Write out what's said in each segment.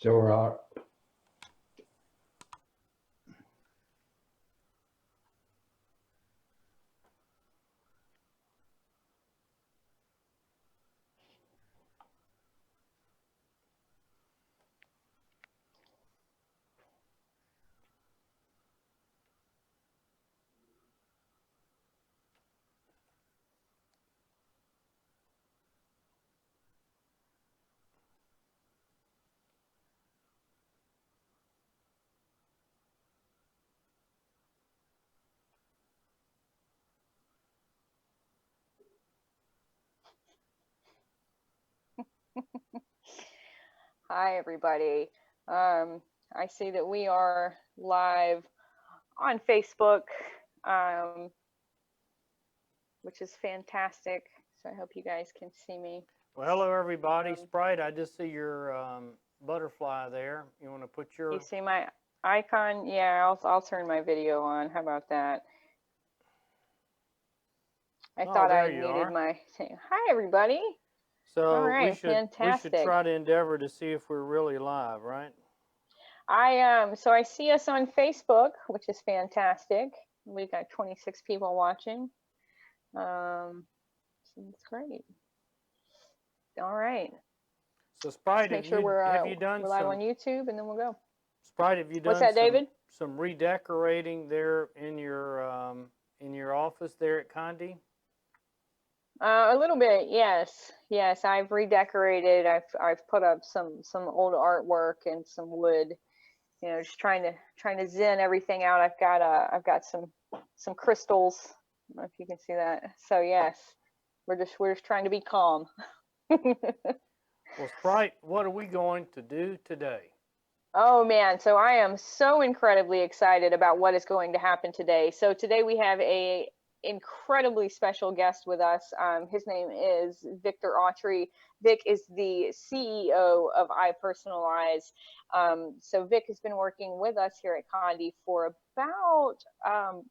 So we're all, Hi, everybody. I see that we are live on Facebook, um, which is fantastic. So I hope you guys can see me. Well, hello, everybody. Um, Sprite, I just see your butterfly there. You want to put you your... see my icon? Yeah, I'll turn my video on. How about that? I Oh, thought there I you muted are. my thing. Hi, everybody. All So we right, should fantastic. try to endeavor to see if we're really live, right? So I see us on Facebook, which is fantastic. We got 26 people watching. So that's great. All right. So Just Sprite, make sure we're have you done we're live on some... YouTube, and then we'll go. Sprite, have you What's done that, David? some redecorating there in your office there at Condé? A little bit, yes. Yes, I've redecorated. I've put up some old artwork and some wood. You know, just trying to zen everything out. I've got some crystals. I don't know if you can see that. So yes, we're just trying to be calm. Well, Sprite, what are we going to do today? Oh man, so I am so incredibly excited about what is going to happen today. So today we have a incredibly special guest with us. His name is Victor Awtry. Vic is the CEO of iPersonalyze. So Vic has been working with us here at Condé for um,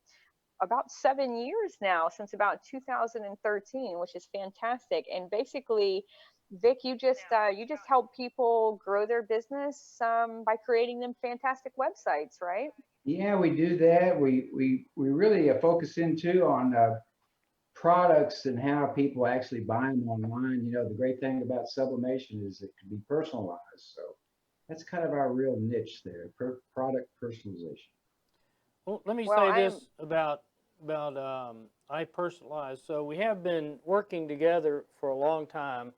about 7 years now, since about 2013, which is fantastic. And basically, Vic, you just help people grow their business by creating them fantastic websites, right? yeah, we do that. We really focus into on products and how people actually buy them online. You know, the great thing about sublimation is it can be personalized. So that's kind of our real niche there, product personalization. Well, let me Well, say I am. this about iPersonalyze. So we have been working together for a long time,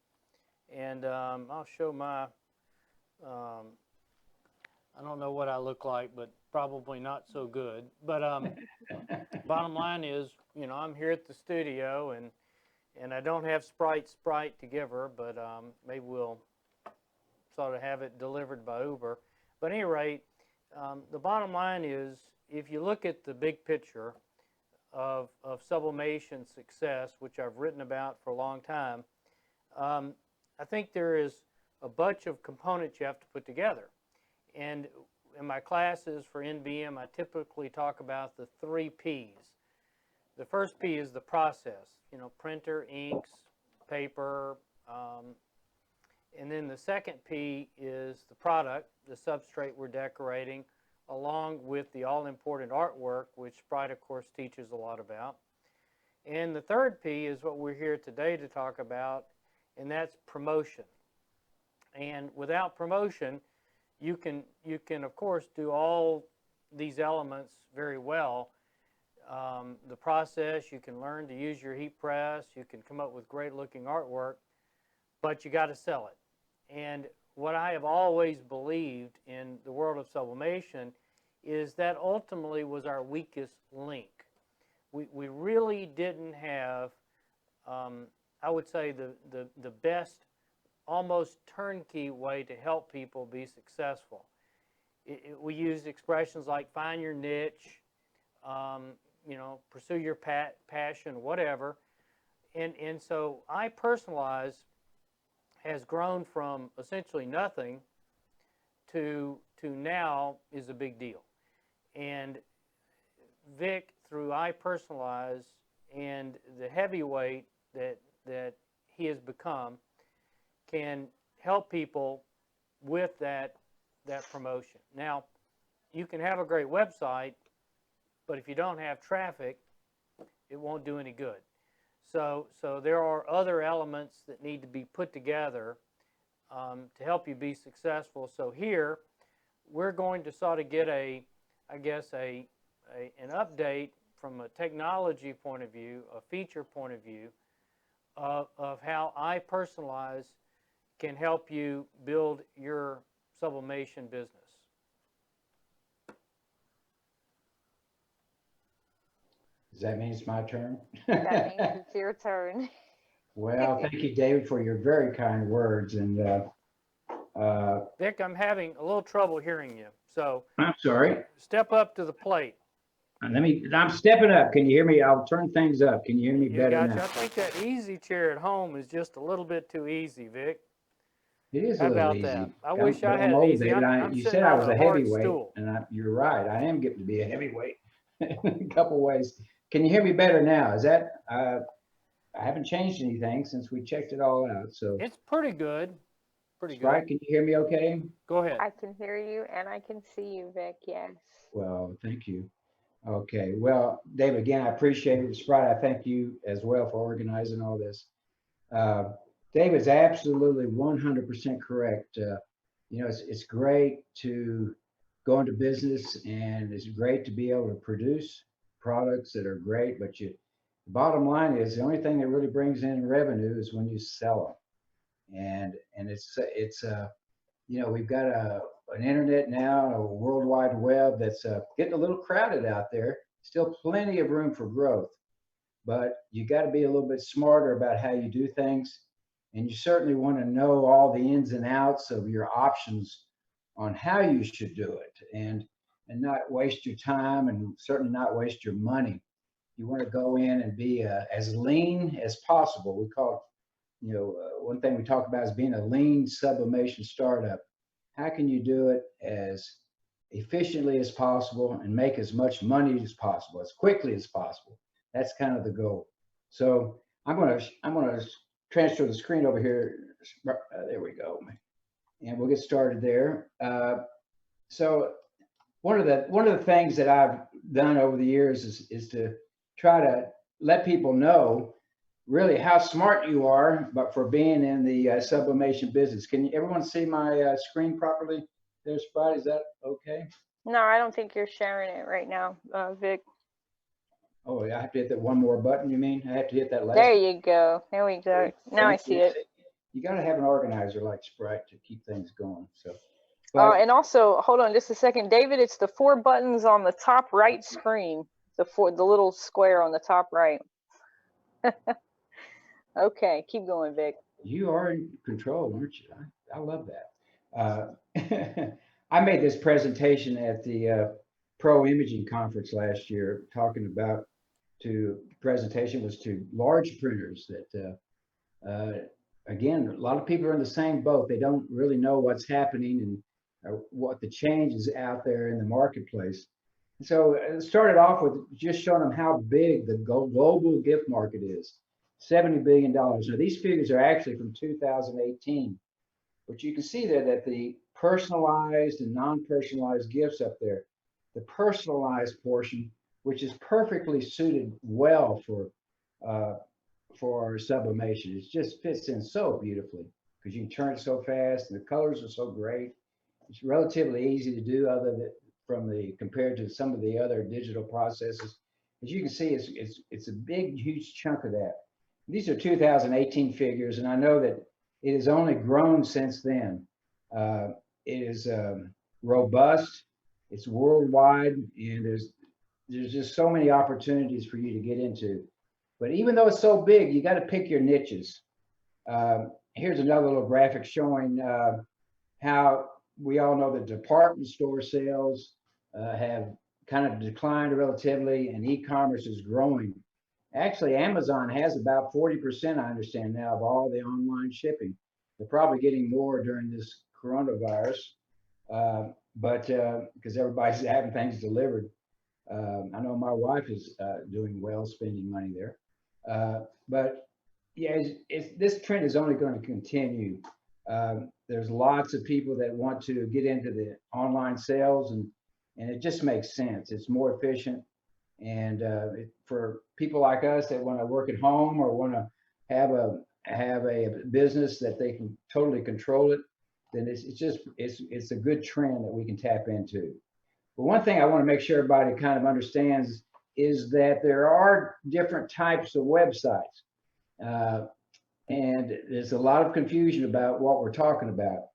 and I'll show my... Um, I don't know what I look like, but probably not so good. But bottom line is, I'm here at the studio, and I don't have Sprite to give her, but maybe we'll sort of have it delivered by Uber. But at any rate, the bottom line is, if you look at the big picture of sublimation success, which I've written about for a long time, I think there is a bunch of components you have to put together. And in my classes for NBM, I typically talk about the 3 Ps. The first P is the process, printer, inks, paper, and then the second P is the product, the substrate we're decorating, along with the all-important artwork, which Sprite, of course, teaches a lot about. And the third P is what we're here today to talk about, and that's promotion. And without promotion, you can of course do all these elements very well. The process, you can learn to use your heat press, you can come up with great looking artwork, but you got to sell it. And what I have always believed in the world of sublimation is that ultimately was our weakest link. We really didn't have, I would say, the best, almost turnkey way to help people be successful. We used expressions like find your niche, pursue your passion, whatever. And so iPersonalyze has grown from essentially nothing to now is a big deal. And Vic, through iPersonalyze and the heavyweight that he has become, can help people with that that promotion. Now, you can have a great website, but if you don't have traffic, it won't do any good. So there are other elements that need to be put together to help you be successful. So here, we're going to sort of get an update from a technology point of view, a feature point of view, of how iPersonalyze can help you build your sublimation business. Does that mean it's my turn? That means it's your turn. Well, thank you, David, for your very kind words. And Vic, I'm having a little trouble hearing you, so I'm sorry. step up to the plate. I'm stepping up. Can you hear me? I'll turn things up. Can you hear me You better got you. now? I think that easy chair at home is just a little bit too easy, Vic. It is a How little about easy. that? I wish I But had I'm it old, easy. David. I'm You sitting said I on was a a hard heavyweight, stool. and you're right. I am getting to be a heavyweight in a couple ways. Can you hear me better now? Is that I haven't changed anything since we checked it all out. So, It's pretty good. Pretty Sprite, good. can you hear me okay? Go ahead. I can hear you and I can see you, Vic. Yes. Well, thank you. Okay. Well, David, again, I appreciate it. Sprite, I thank you as well for organizing all this. David's absolutely 100% correct. It's great to go into business, and it's great to be able to produce products that are great, but the bottom line is the only thing that really brings in revenue is when you sell them. And we've got an internet now, a world wide web that's getting a little crowded out there. Still plenty of room for growth, but you got to be a little bit smarter about how you do things. And you certainly want to know all the ins and outs of your options on how you should do it, and not waste your time, and certainly not waste your money. You want to go in and be as lean as possible. We call it, one thing we talk about is being a lean sublimation startup. How can you do it as efficiently as possible and make as much money as possible, as quickly as possible? That's kind of the goal. So I'm gonna transfer the screen over here. There we go, and we'll get started there. So one of the things that I've done over the years is to try to let people know really how smart you are, but for being in the sublimation business. Can everyone see my screen properly? There, Sprite, is that okay? No, I don't think you're sharing it right now, Vic. Oh, I have to hit that one more button, you mean? I have to hit that last There one? you go. There we go. Now I see it. You got to have an organizer like Sprite to keep things going. So, And also, hold on just a second, David. It's the 4 buttons on the top right screen. The little square on the top right. Okay, keep going, Vic. You are in control, aren't you? I love that. I made this presentation at the Pro Imaging Conference last year, talking about presentation was to large printers that, again, a lot of people are in the same boat. They don't really know what's happening and what the change is out there in the marketplace. And so it started off with just showing them how big the global gift market is. $70 billion. Now, these figures are actually from 2018, but you can see there that the personalized and non-personalized gifts up there, the personalized portion, which is perfectly suited well for sublimation. It just fits in so beautifully because you can turn it so fast and the colors are so great. It's relatively easy to do compared to some of the other digital processes. As you can see, it's a big, huge chunk of that. These are 2018 figures, and I know that it has only grown since then. It is robust, it's worldwide, and there's just so many opportunities for you to get into. But even though it's so big, you got to pick your niches. Here's another little graphic showing how we all know that department store sales have kind of declined relatively, and e-commerce is growing. Actually, Amazon has about 40%, I understand now, of all the online shipping. They're probably getting more during this coronavirus, but because everybody's having things delivered. I know my wife is doing well, spending money there. But yeah, this trend is only going to continue. there's lots of people that want to get into the online sales, and it just makes sense. It's more efficient. And for people like us that want to work at home or want to have a business that they can totally control it, then it's a good trend that we can tap into. But one thing I want to make sure everybody kind of understands is that there are different types of websites. And there's a lot of confusion about what we're talking about.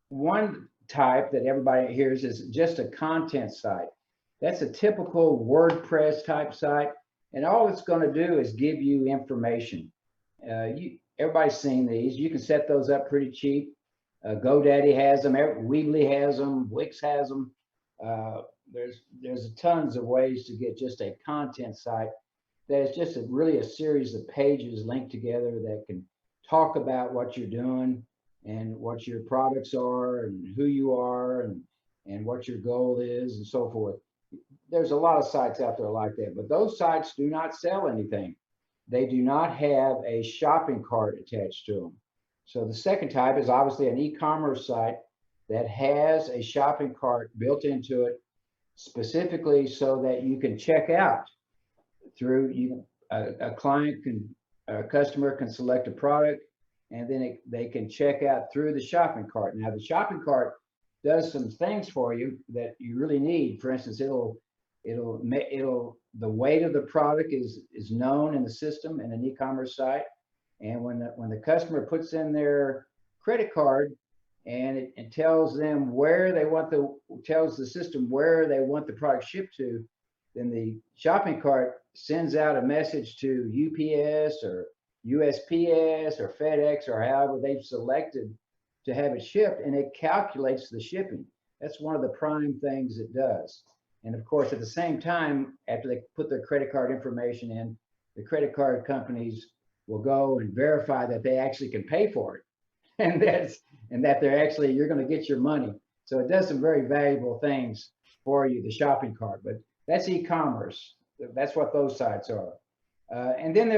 One type that everybody hears is just a content site. That's a typical WordPress type site. And all it's going to do is give you information. Everybody's seen these. You can set those up pretty cheap. GoDaddy has them. Weebly has them. Wix has them. There's tons of ways to get just a content site that is just really a series of pages linked together that can talk about what you're doing and what your products are and who you are and what your goal is and so forth. There's a lot of sites out there like that, but those sites do not sell anything. They do not have a shopping cart attached to them. So the second type is obviously an e-commerce site that has a shopping cart built into it specifically so that you can check out through a customer can select a product, and then they can check out through the shopping cart. Now the shopping cart does some things for you that you really need. For instance, the weight of the product is known in the system in an e-commerce site, and when the customer puts in their credit card and it tells them tells the system where they want the product shipped to, then the shopping cart sends out a message to UPS or USPS or FedEx or however they've selected to have it shipped, and it calculates the shipping. That's one of the prime things it does. And of course, at the same time, after they put their credit card information in, the credit card companies will go and verify that they actually can pay for it, and that you're going to get your money. So it does some very valuable things for you, the shopping cart. But that's e-commerce. That's what those sites are. And then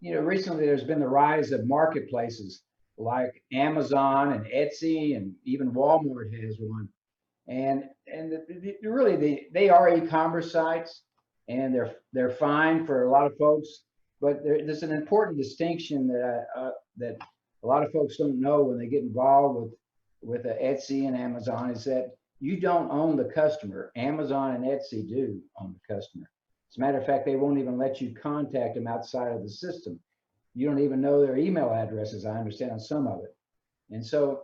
recently there's been the rise of marketplaces like Amazon and Etsy, and even Walmart has one. And they are e-commerce sites, and they're fine for a lot of folks. But there's an important distinction that a lot of folks don't know when they get involved with Etsy and Amazon, is that you don't own the customer. Amazon and Etsy do own the customer. As a matter of fact, they won't even let you contact them outside of the system. You don't even know their email addresses, I understand, on some of it. And so,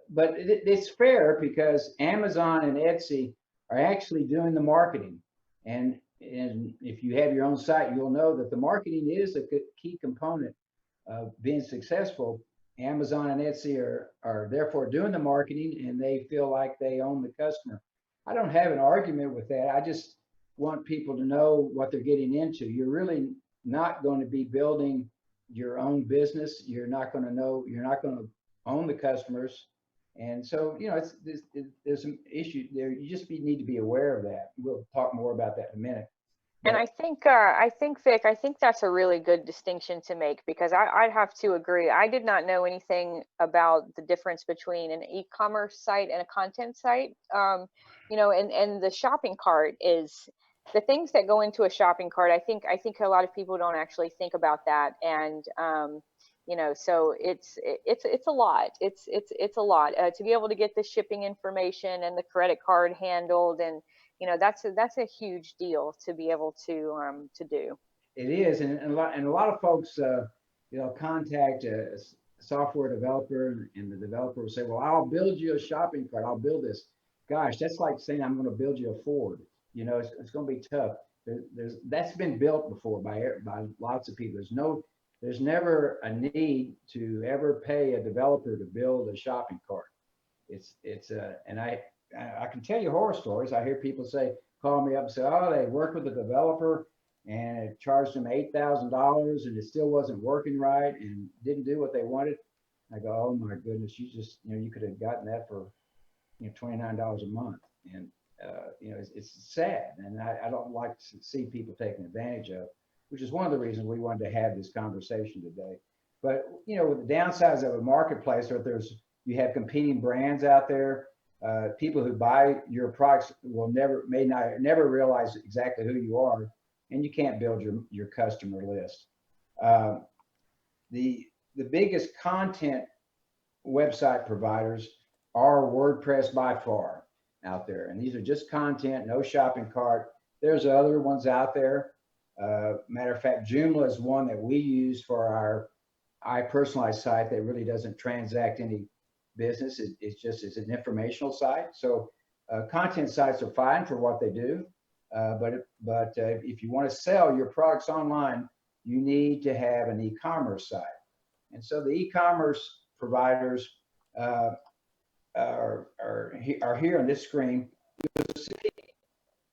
but it's fair because Amazon and Etsy are actually doing the marketing. And if you have your own site, you'll know that the marketing is a key component of being successful. Amazon and Etsy are therefore doing the marketing, and they feel like they own the customer. I don't have an argument with that. I just want people to know what they're getting into. You're really not going to be building your own business. You're not going to own the customers. And so, there's some issues there. You just need to be aware of that. We'll talk more about that in a minute. And I think, Vic, I think that's a really good distinction to make, because I'd have to agree. I did not know anything about the difference between an e-commerce site and a content site. And the shopping cart is the things that go into a shopping cart. I think a lot of people don't actually think about that. And, so it's a lot. It's a lot to be able to get the shipping information and the credit card handled, and that's a huge deal to be able to do. It is, and a lot of folks, contact a software developer, and the developer will say, "Well, I'll build you a shopping cart. I'll build this." Gosh, that's like saying I'm going to build you a Ford. It's going to be tough. That's been built before by lots of people. There's never a need to ever pay a developer to build a shopping cart. And I can tell you horror stories. I hear people call me up and say, "Oh, they worked with a developer and it charged them $8,000 and it still wasn't working right and didn't do what they wanted." I go, "Oh my goodness, you could have gotten that for $29 a month." And it's sad, and I don't like to see people taken advantage of, which is one of the reasons we wanted to have this conversation today. But you know, with the downsides of a marketplace, or you have competing brands out there, people who buy your products may not never realize exactly who you are, and you can't build your customer list. Uh, the biggest content website providers are WordPress by far out there, and these are just content, no shopping cart. There's other ones out there. Matter of fact, Joomla is one that we use for our iPersonalyze site that really doesn't transact any business. It's an informational site. So content sites are fine for what they do, but if you want to sell your products online, you need to have an e-commerce site. And so the e-commerce providers are here on this screen.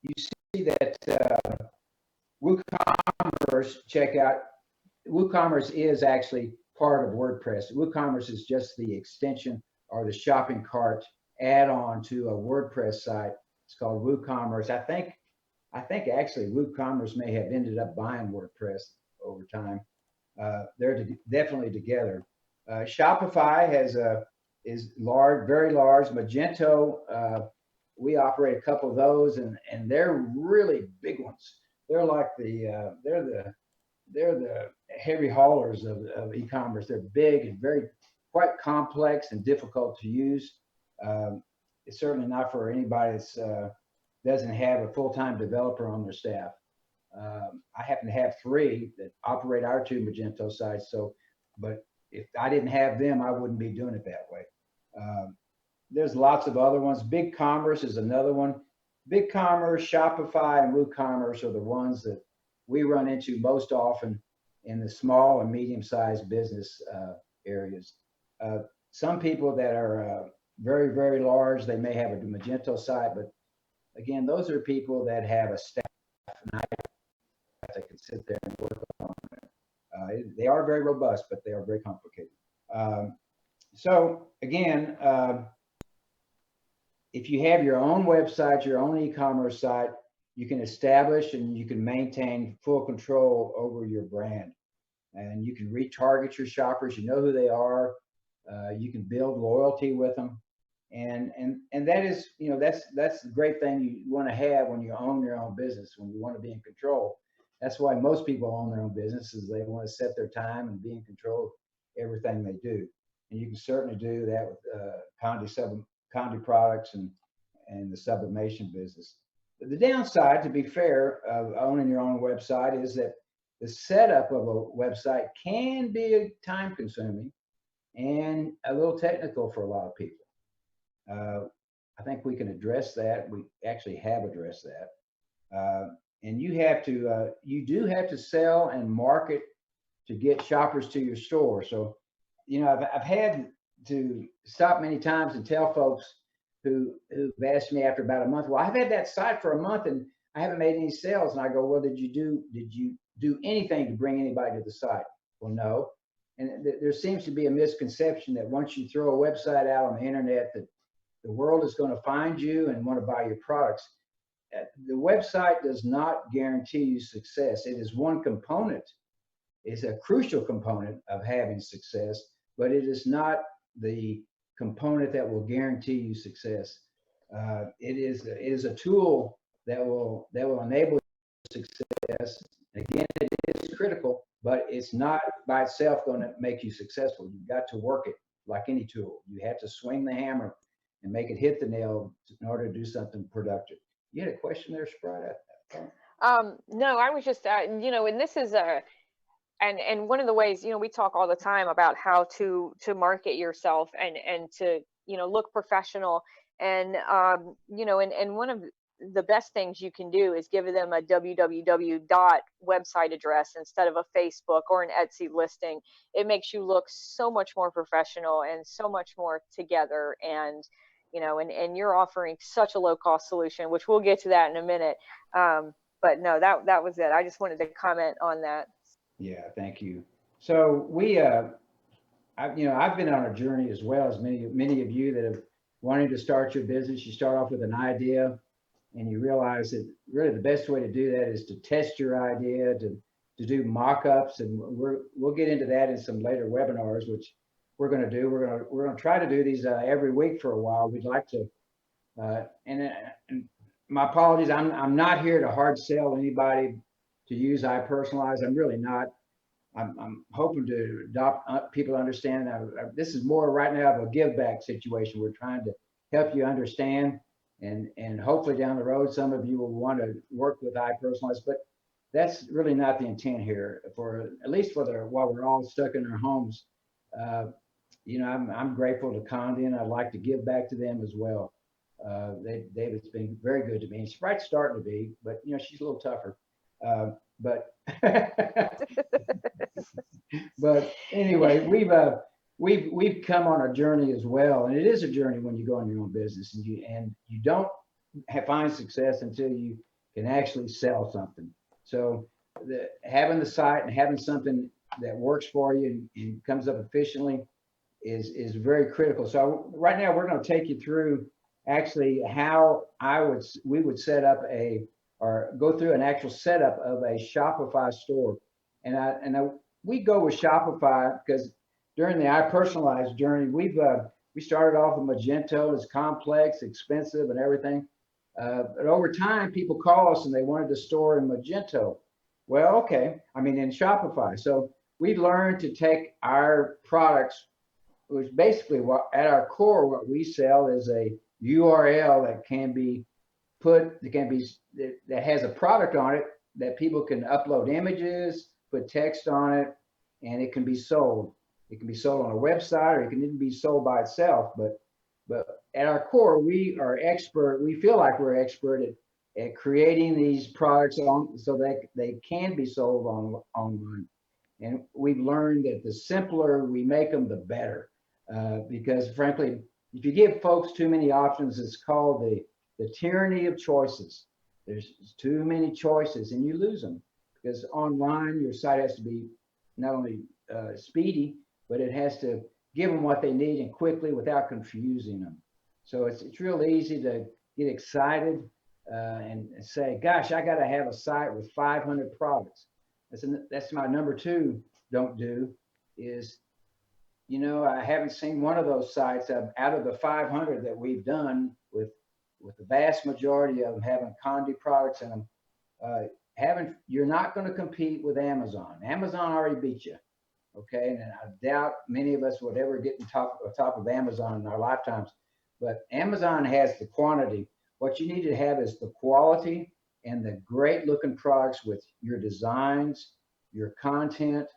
You see that WooCommerce checkout. WooCommerce is actually part of WordPress. WooCommerce is just the extension or the shopping cart add-on to a WordPress site. It's called WooCommerce. I think actually WooCommerce may have ended up buying WordPress over time. They're definitely together. Shopify is large, very large. Magento, we operate a couple of those, and they're really big ones. They're like they're the heavy haulers of e-commerce. They're big and quite complex and difficult to use. It's certainly not for anybody that doesn't have a full-time developer on their staff. I happen to have 3 that operate our 2 Magento sites. But if I didn't have them, I wouldn't be doing it that way. There's lots of other ones. BigCommerce is another one. BigCommerce, Shopify, and WooCommerce are the ones that we run into most often in the small and medium-sized business areas. Some people that are very, very large, they may have a Magento site, but again, those are people that have a staff and that can sit there and work on it. They are very robust, but they are very complicated. So again, if you have your own website, your own e-commerce site, you can establish and you can maintain full control over your brand, and you can retarget your shoppers. You know who they are. You can build loyalty with them, and that is, you know, that's the great thing you want to have when you own your own business. When you want to be in control, that's why most people own their own businesses. They want to set their time and be in control of everything they do, and you can certainly do that with Condé products and the sublimation business. The downside, to be fair, of owning your own website is that the setup of a website can be time consuming and a little technical for a lot of people. I think we can address that. We actually have addressed that. And you do have to sell and market to get shoppers to your store. So, you know, I've had to stop many times and tell folks who've asked me after about a month, well, I've had that site for a month and I haven't made any sales. And I go, well, did you do anything to bring anybody to the site? Well, no. And there seems to be a misconception that once you throw a website out on the internet, that the world is going to find you and want to buy your products. The website does not guarantee you success. It is one component. It's a crucial component of having success, but it is not the component that will guarantee you success. It is a tool that will enable success. Again, it is critical, but it's not by itself going to make you successful. You've got to work it like any tool. You have to swing the hammer and make it hit the nail in order to do something productive. You had a question there, Sprite? No, I was just, you know, and this is and one of the ways, you know, we talk all the time about how to market yourself and to, you know, look professional. And, you know, and one of the best things you can do is give them a www website address instead of a Facebook or an Etsy listing. It makes you look so much more professional and so much more together. And, you know, and you're offering such a low cost solution, which we'll get to that in a minute. But no, that was it. I just wanted to comment on that. Yeah, thank you. So I've been on a journey as well as many of you that have wanted to start your business. You start off with an idea, and you realize that really the best way to do that is to test your idea, to to do mock-ups, and we'll get into that in some later webinars, which we're going to do. We're going to try to do these every week for a while. We'd like to, and my apologies, I'm not here to hard sell anybody to use iPersonalyze. I'm really not. I'm hoping to adopt people understand that this is more right now of a give back situation. We're trying to help you understand, and hopefully down the road, some of you will want to work with iPersonalyze, but that's really not the intent here, for at least while we're all stuck in our homes. I'm grateful to Condé, and I'd like to give back to them as well. David's been very good to me. Sprite's starting to be, but she's a little tougher. But but anyway, we've come on a journey as well, and it is a journey when you go on your own business, and you don't find success until you can actually sell something. So having the site and having something that works for you and comes up efficiently is very critical. So right now we're going to take you through actually how we would set up or go through an actual setup of a Shopify store. And we go with Shopify because during the iPersonalyze journey, we started off with Magento. It's complex, expensive, and everything. But over time, people call us and they wanted to store in Magento. Well, okay, in Shopify. So we learned to take our products, which basically at our core, what we sell is a URL that has a product on it that people can upload images, put text on it, and it can be sold. It can be sold on a website, or it can even be sold by itself. But at our core, we are expert. We feel like we're expert at creating these products so that they can be sold online. And we've learned that the simpler we make them, the better. Because frankly, if you give folks too many options, it's called the tyranny of choices. There's too many choices, and you lose them, because online your site has to be not only speedy, but it has to give them what they need and quickly without confusing them. So it's real easy to get excited and say, gosh, I got to have a site with 500 products. That's my number two don't do is, I haven't seen one of those sites out of the 500 that we've done with the vast majority of them having Condé products in them. You're not going to compete with Amazon. Amazon already beat you. Okay. And I doubt many of us would ever get on top of Amazon in our lifetimes, but Amazon has the quantity. What you need to have is the quality and the great looking products with your designs, your content,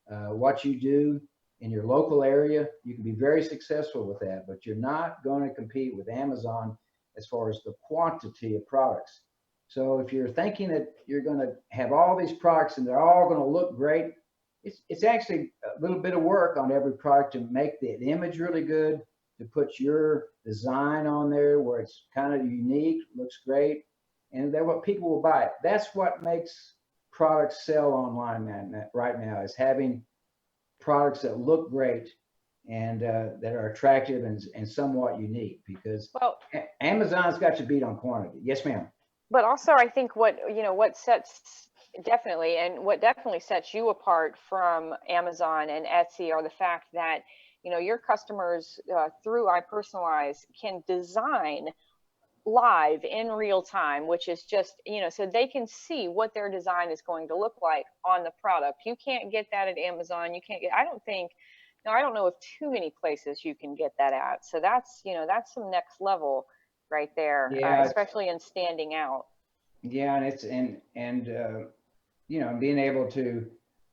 what you do in your local area. You can be very successful with that, but you're not going to compete with Amazon as far as the quantity of products. So if you're thinking that you're going to have all these products and they're all going to look great, it's actually a little bit of work on every product to make the image really good, to put your design on there where it's kind of unique, looks great, and then what people will buy it. That's what makes products sell online right now, is having products that look great and that are attractive and somewhat unique, because Amazon's got you beat on quantity. Yes, ma'am. But also, I think what definitely sets you apart from Amazon and Etsy are the fact that, your customers through iPersonalyze can design live in real time, which is just, so they can see what their design is going to look like on the product. You can't get that at Amazon. I don't know of too many places you can get that at. So that's some next level right there, especially in standing out. Yeah, and being able to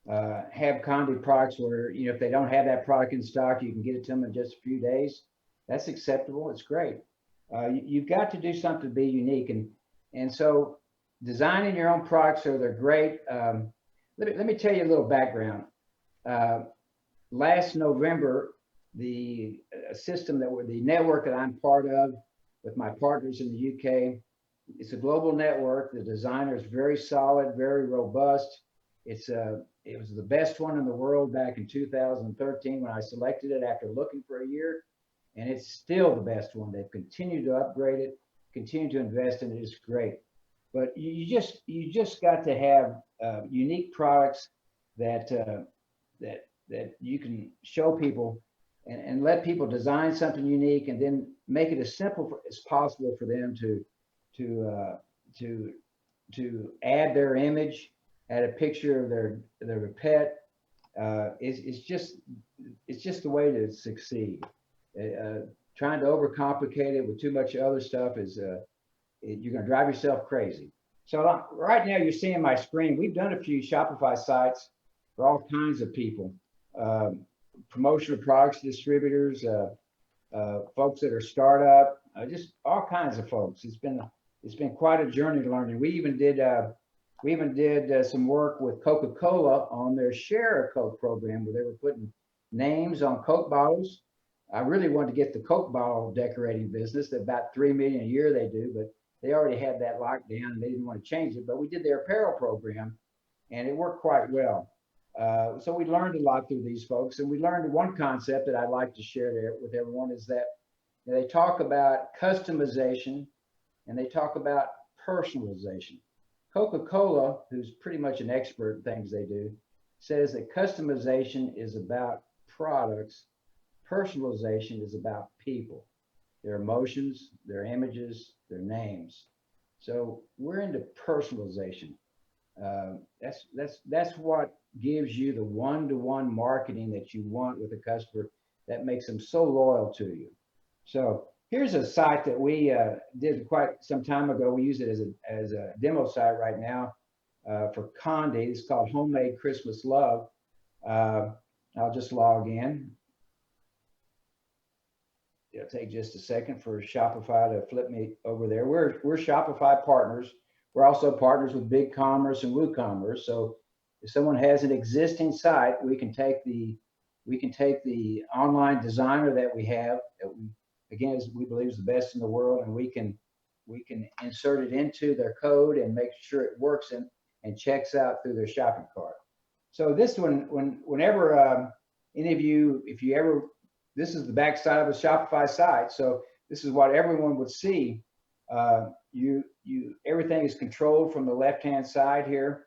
have Condé products where, if they don't have that product in stock, you can get it to them in just a few days. That's acceptable. It's great. You've got to do something to be unique, and so designing your own products so they're great. Let me tell you a little background. Last November, the network that I'm part of with my partners in the UK, it's a global network. The designer is very solid, very robust. It was the best one in the world back in 2013 when I selected it after looking for a year. And it's still the best one. They've continued to upgrade it, continue to invest in it. It's great. but you just got to have unique products that that you can show people and let people design something unique, and then make it as simple as possible for them to to add their image, add a picture of their pet. It's just the way to succeed. Trying to overcomplicate it with too much other stuff is you're going to drive yourself crazy. So right now you're seeing my screen. We've done a few Shopify sites for all kinds of people, promotional products distributors, folks that are startup, just all kinds of folks. It's been quite a journey to learning. We even did some work with Coca-Cola on their Share a Coke program, where they were putting names on Coke bottles. I really wanted to get the Coke bottle decorating business. About 3 million a year they do, but they already had that locked down and they didn't want to change it. But we did their apparel program, and it worked quite well. So we learned a lot through these folks, and we learned one concept that I'd like to share there with everyone is that they talk about customization and they talk about personalization. Coca-Cola, who's pretty much an expert in things they do, says that customization is about products, personalization is about people, their emotions, their images, their names. So we're into personalization. That's what gives you the one-to-one marketing that you want with a customer, that makes them so loyal to you. So here's a site that we did quite some time ago. We use it as a demo site right now for Condé. It's called Homemade Christmas Love. I'll just log in. It'll take just a second for Shopify to flip me over there. We're Shopify partners. We're also partners with BigCommerce and WooCommerce. So if someone has an existing site, we can take the online designer that we have, that we believe is the best in the world, and we can insert it into their code and make sure it works and checks out through their shopping cart. So this one, whenever any of you, this is the back side of a Shopify site. So this is what everyone would see. Everything is controlled from the left-hand side here.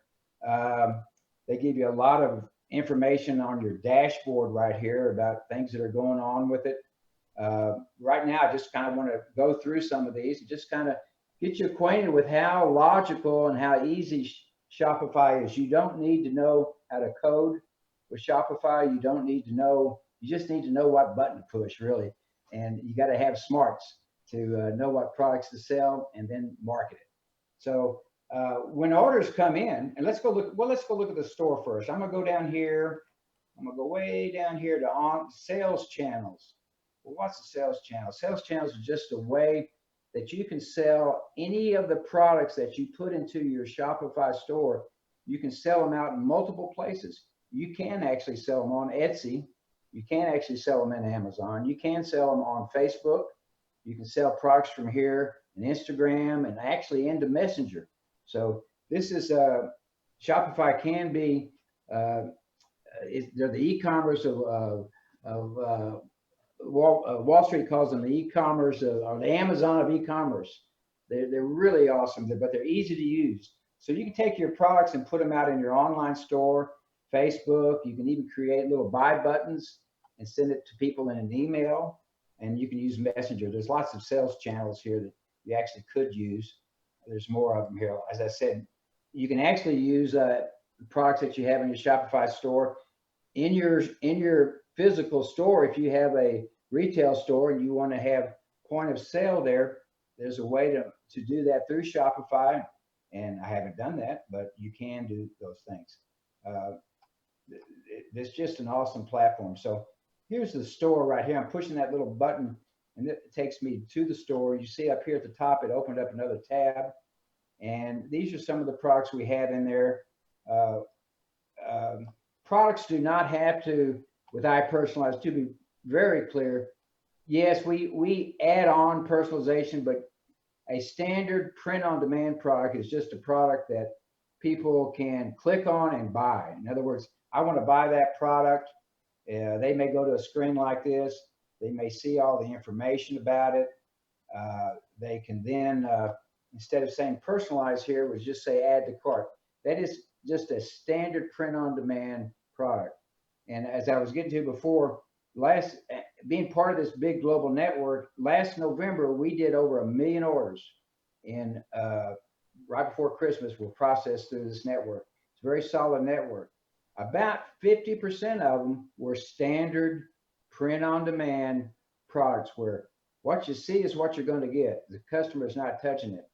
They give you a lot of information on your dashboard right here about things that are going on with it. Right now, I just kind of want to go through some of these and just kind of get you acquainted with how logical and how easy Shopify is. You don't need to know how to code with Shopify. You don't need to know, you just need to know what button to push, really. And you got to have smarts to know what products to sell and then market it. So when orders come in, and let's go look at the store first. I'm gonna go down here. I'm gonna go way down here to on sales channels. Well, what's a sales channel? Sales channels are just a way that you can sell any of the products that you put into your Shopify store. You can sell them out in multiple places. You can actually sell them on Etsy. You can actually sell them in Amazon. You can sell them on Facebook. You can sell products from here and Instagram and actually into Messenger. So this is Shopify can be they're the e-commerce of Wall Street calls them the e-commerce or the Amazon of e-commerce. They're really awesome, but they're easy to use. So you can take your products and put them out in your online store, Facebook. You can even create little buy buttons and send it to people in an email. And you can use Messenger. There's lots of sales channels here that you actually could use. There's more of them here. As I said, you can actually use the products that you have in your Shopify store in your physical store. If you have a retail store and you want to have point of sale there, there's a way to do that through Shopify. And I haven't done that, but you can do those things. It's just an awesome platform. So here's the store right here. I'm pushing that little button and it takes me to the store. You see up here at the top, it opened up another tab. And these are some of the products we have in there. Products do not have to, with iPersonalyze, to be very clear. Yes, we add on personalization, but a standard print-on-demand product is just a product that people can click on and buy. In other words, I want to buy that product. They may go to a screen like this. They may see all the information about it. They can then instead of saying personalize here, was just say add to cart. That is just a standard print on demand product. And as I was getting to before, being part of this big global network, last November we did over 1 million orders in right before Christmas were processed through this network. It's a very solid network. About 50% of them were standard print on demand products where what you see is what you're going to get. The customer is not touching it.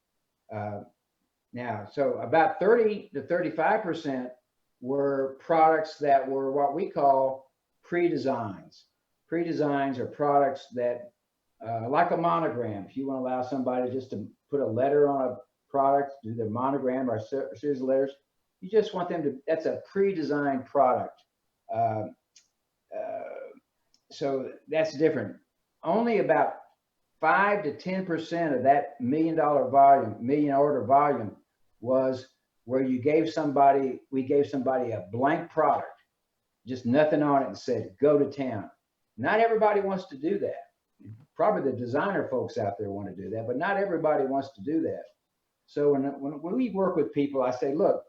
Now, so about 30 to 35% were products that were what we call pre-designs. Pre-designs are products that, like a monogram, if you want to allow somebody just to put a letter on a product, do their monogram or a series of letters, you just want them to, that's a pre-designed product. So that's different. Only about 5 to 10% of that $1 million volume, million order volume was where we gave somebody a blank product, just nothing on it and said, go to town. Not everybody wants to do that. Probably the designer folks out there want to do that, but not everybody wants to do that. So when we work with people, I say, look,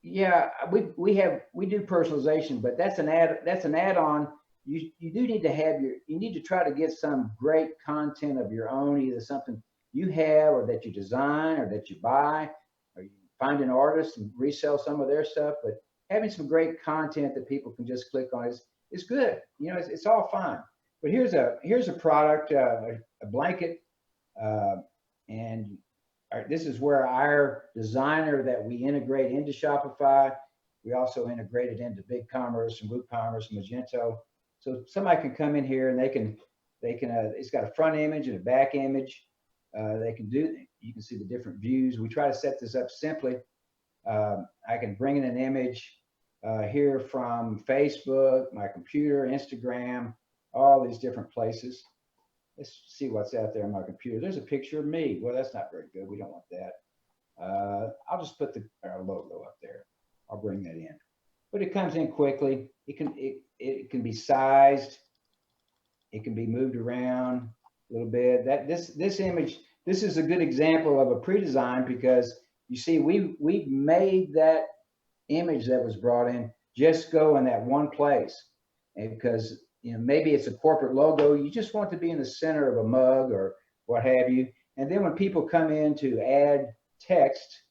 yeah, we do personalization, but that's an add-on. You do need to have you need to try to get some great content of your own, either something you have or that you design or that you buy, or you find an artist and resell some of their stuff. But having some great content that people can just click on is good. You know, it's all fine. But here's a product, a blanket, and this is where our designer that we integrate into Shopify. We also integrate it into BigCommerce and WooCommerce and Magento. So somebody can come in here and they can it's got a front image and a back image. You can see the different views. We try to set this up simply. I can bring in an image here from Facebook, my computer, Instagram, all these different places. Let's see what's out there on my computer. There's a picture of me. Well, that's not very good. We don't want that. I'll just put our logo up there. I'll bring that in. But it comes in quickly. It can be sized. It can be moved around a little bit. This image, this is a good example of a pre-design because you see we made that image that was brought in just go in that one place. And because maybe it's a corporate logo, you just want to be in the center of a mug or what have you. And then when people come in to add text,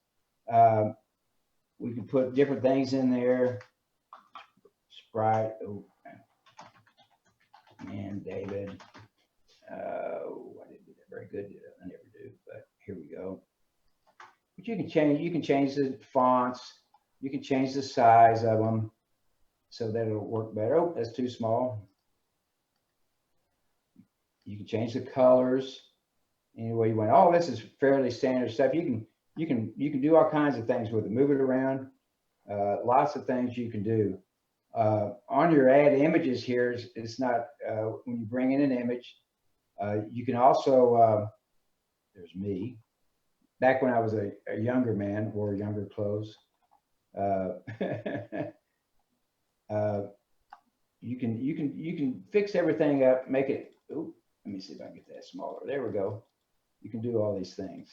we can put different things in there. Sprite, and David. I didn't do that very good. I never do, but here we go. But you can change the fonts. You can change the size of them so that it'll work better. Oh, that's too small. You can change the colors any way you want. All this is fairly standard stuff. You can do all kinds of things with it. Move it around. Lots of things you can do. On your add images here, it's not when you bring in an image. You can also there's me. Back when I was a younger man, wore younger clothes. You can fix everything up, make it. Ooh, let me see if I can get that smaller. There we go. You can do all these things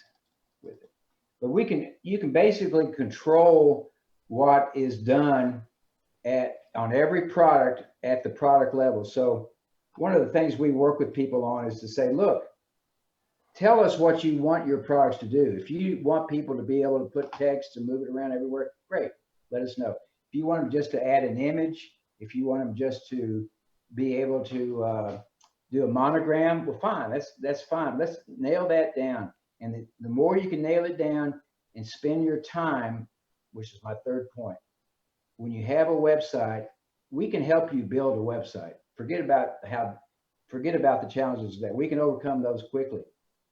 with it. But you can basically control what is done on every product at the product level. So one of the things we work with people on is to say, look, tell us what you want your products to do. If you want people to be able to put text and move it around everywhere, great, let us know. If you want them just to add an image, if you want them just to be able to do a monogram, well, fine, that's fine. Let's nail that down. And the more you can nail it down and spend your time, which is my third point, when you have a website, we can help you build a website. Forget about the challenges that we can overcome those quickly.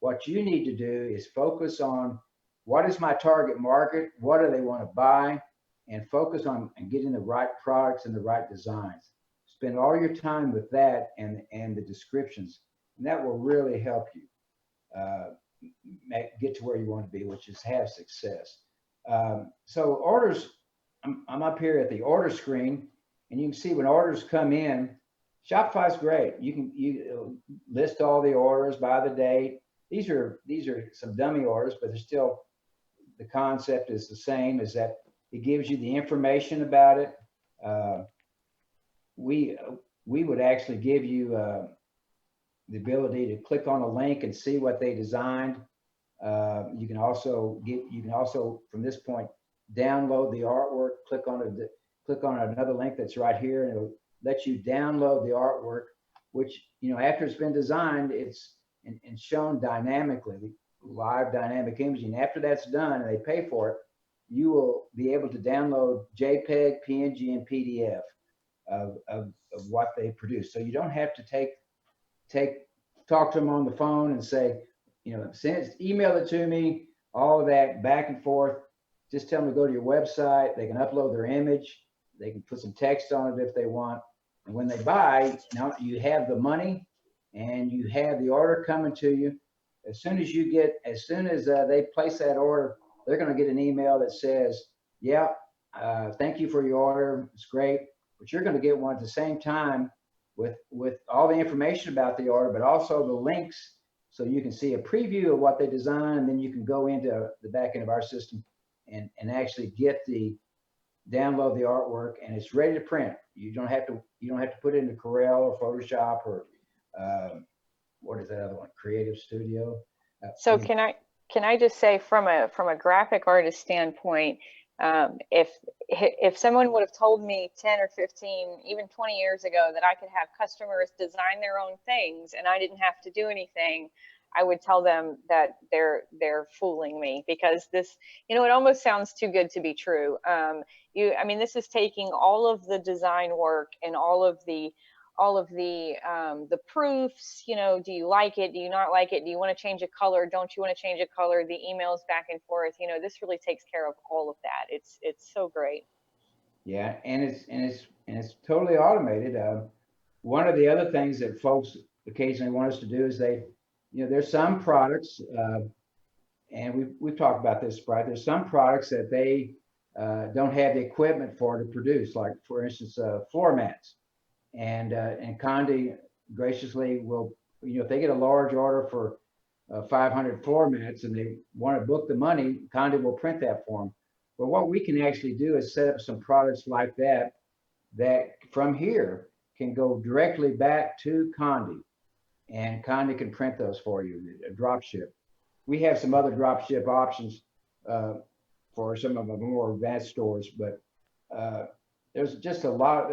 What you need to do is focus on what is my target market, what do they want to buy, and focus on getting the right products and the right designs. Spend all your time with that and the descriptions, and that will really help you get to where you want to be, which is have success. So orders, I'm up here at the order screen, and you can see when orders come in, Shopify's great. You list all the orders by the date. these are some dummy orders, but they're still, the concept is the same, is that it gives you the information about it. We would actually give you the ability to click on a link and see what they designed. You can also from this point download the artwork. Click on another link that's right here, and it'll let you download the artwork, which, you know, after it's been designed, it's and shown dynamically, live dynamic imaging. After that's done and they pay for it, you will be able to download JPEG, PNG, and PDF of what they produce. So you don't have to talk to them on the phone and say, you know, email it to me, all of that back and forth. Just tell them to go to your website. They can upload their image. They can put some text on it if they want. And when they buy, now you have the money and you have the order coming to you. As soon as they place that order, they're going to get an email that says, yeah, thank you for your order. It's great. But you're going to get one at the same time with all the information about the order, but also the links, so you can see a preview of what they designed, and then you can go into the back end of our system and actually download the artwork, and it's ready to print. You don't have to put it into Corel or Photoshop or what is that other one? Creative Studio. So can I just say, from a graphic artist standpoint, if someone would have told me 10 or 15, even 20 years ago that I could have customers design their own things and I didn't have to do anything, I would tell them that they're fooling me, because this, you know, it almost sounds too good to be true. I mean, this is taking all of the design work and all of the proofs, you know, do you like it? Do you not like it? Do you want to change a color? Don't you want to change a color? The emails back and forth, you know, this really takes care of all of that. It's so great. Yeah, and it's totally automated. One of the other things that folks occasionally want us to do is there's some products, and we've talked about this, Sprite. There's some products that they don't have the equipment to produce, like, for instance, floor mats. And Condé graciously will, you know, if they get a large order for 500 floor mats and they want to book the money, Condé will print that for them. But what we can actually do is set up some products like that from here can go directly back to Condé, and Condé can print those for you, drop ship. We have some other drop ship options for some of the more advanced stores, but there's just a lot.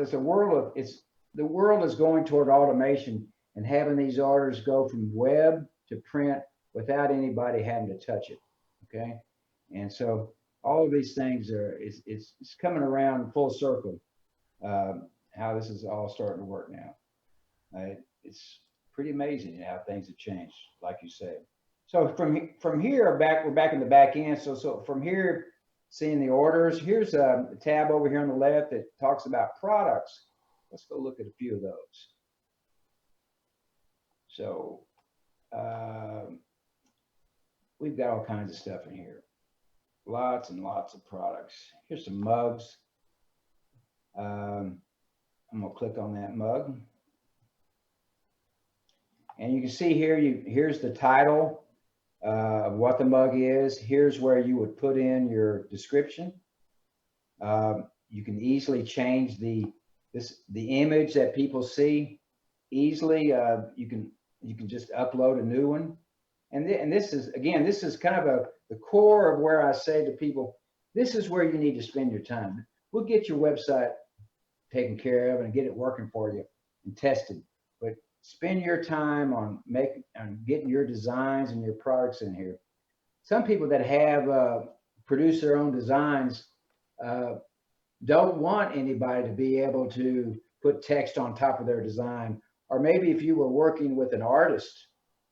The world is going toward automation and having these orders go from web to print without anybody having to touch it. Okay, and so all of these things it's coming around full circle. How this is all starting to work now. It's pretty amazing how things have changed, like you said. So from here we're back in the back end. So from here, seeing the orders, here's a tab over here on the left that talks about products. Let's go look at a few of those. So we've got all kinds of stuff in here. Lots and lots of products. Here's some mugs. I'm gonna click on that mug. And you can see here, here's the title of what the mug is. Here's where you would put in your description. You can easily change the image that people see easily. You can just upload a new one. And this is kind of the core of where I say to people, this is where you need to spend your time. We'll get your website taken care of and get it working for you and tested. But spend your time on getting your designs and your products in here. Some people that have produced their own designs don't want anybody to be able to put text on top of their design. Or maybe if you were working with an artist,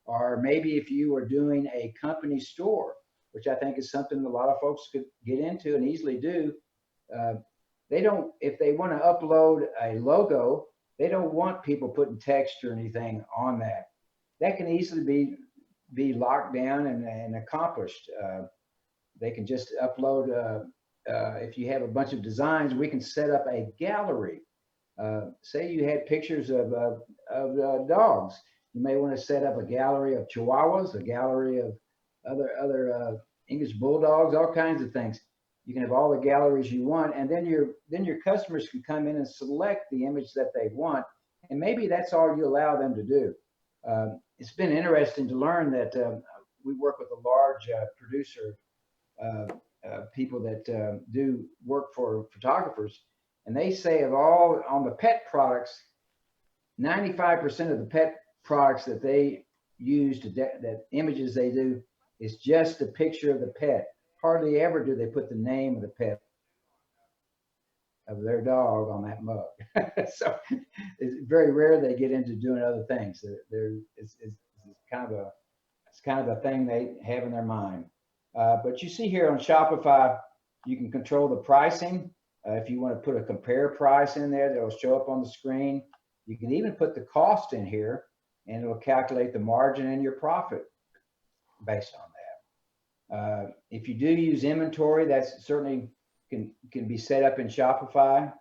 or maybe if you were doing a company store, which I think is something a lot of folks could get into and easily do. If they want to upload a logo, they don't want people putting text or anything on that. That can easily be locked down and accomplished. They can just upload, if you have a bunch of designs, we can set up a gallery. Say you had pictures of dogs. You may want to set up a gallery of Chihuahuas, a gallery of other English Bulldogs, all kinds of things. You can have all the galleries you want, and then your customers can come in and select the image that they want, and maybe that's all you allow them to do. It's been interesting to learn that we work with a large producer, people that do work for photographers, and they say of all on the pet products, 95% of the pet products that they use that images they do is just a picture of the pet. Hardly ever do they put the name of the pet of their dog on that mug. So it's very rare they get into doing other things. It's kind of a thing they have in their mind. But you see here on Shopify, you can control the pricing. If you want to put a compare price in there, that'll show up on the screen. You can even put the cost in here, and it'll calculate the margin and your profit based on that. If you do use inventory, that's certainly can be set up in Shopify.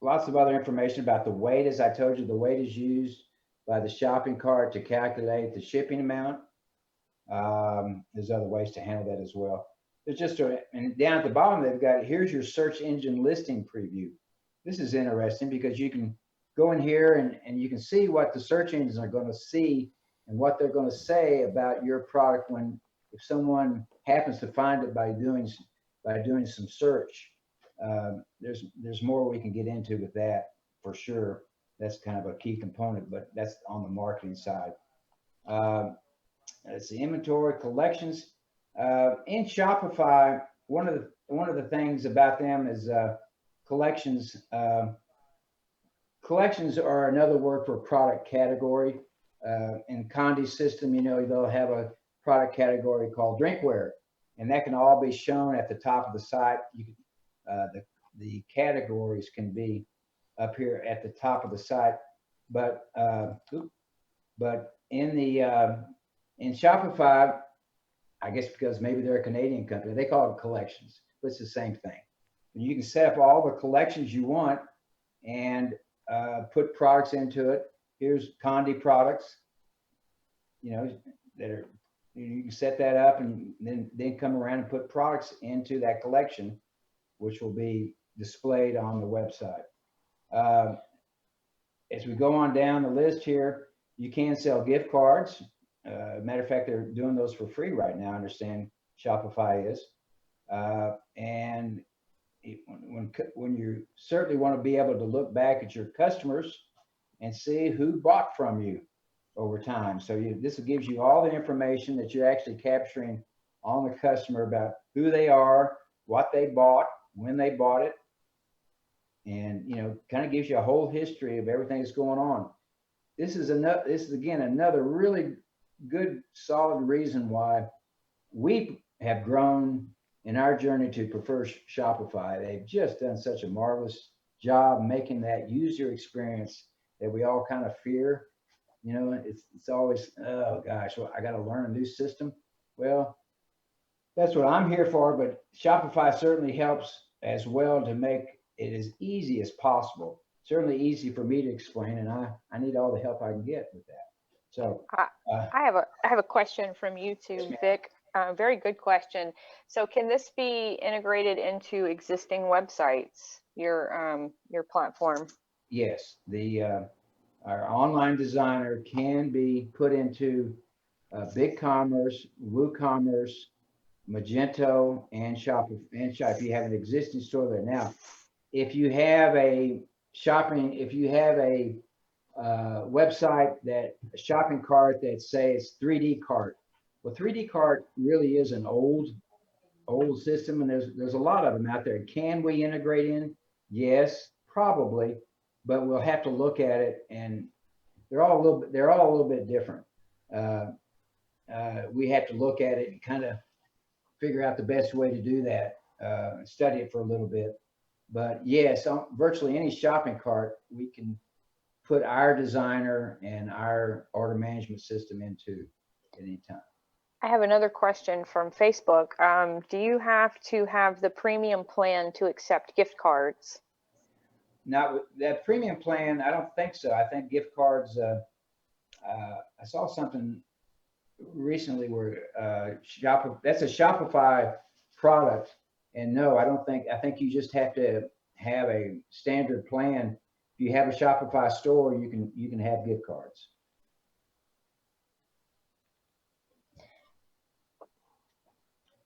Lots of other information about the weight. As I told you, the weight is used by the shopping cart to calculate the shipping amount. There's other ways to handle that as well. There's just and down at the bottom, they've got, here's your search engine listing preview. This is interesting because you can go in here and you can see what the search engines are going to see and what they're going to say about your product if someone happens to find it by doing some search. There's more we can get into with that for sure. That's kind of a key component, but that's on the marketing side. It's the inventory collections. In Shopify, one of the things about them is collections. Collections are another word for product category. In Condé's system, they'll have a product category called drinkware, and that can all be shown at the top of the site. The categories can be up here at the top of the site, but in Shopify, I guess because maybe they're a Canadian company, they call it collections, but it's the same thing. And you can set up all the collections you want and put products into it. Here's Condé products, that are, you can set that up and then come around and put products into that collection, which will be displayed on the website. As we go on down the list here, you can sell gift cards. Matter of fact, they're doing those for free right now. I understand Shopify is. And when you certainly want to be able to look back at your customers and see who bought from you over time. So this gives you all the information that you're actually capturing on the customer about who they are, what they bought, when they bought it, and kind of gives you a whole history of everything that's going on. This is again another really good solid reason why we have grown in our journey to prefer Shopify. They've just done such a marvelous job making that user experience that we all kind of fear. It's always, oh gosh, well, I got to learn a new system. Well, that's what I'm here for, but Shopify certainly helps as well to make it as easy as possible. Certainly easy for me to explain, and I need all the help I can get with that. So I have a question from you too, Vic. Very good question. So can this be integrated into existing websites, your platform? Yes, our online designer can be put into BigCommerce, WooCommerce, Magento, and Shopify. If you have an existing store there now, if you have a website a shopping cart that says 3D cart. Well, 3D cart really is an old system, and there's a lot of them out there. Can we integrate in? Yes, probably, but we'll have to look at it, and they're all a little bit different. We have to look at it and kind of figure out the best way to do that, study it for a little bit. But yes, virtually any shopping cart we can put our designer and our order management system into at any time. I have another question from Facebook. Do you have to have the premium plan to accept gift cards? Now, that premium plan, I don't think so. I think gift cards I saw something recently where that's a Shopify product, and no, I don't think. I think you just have to have a standard plan. If you have a Shopify store, you can have gift cards.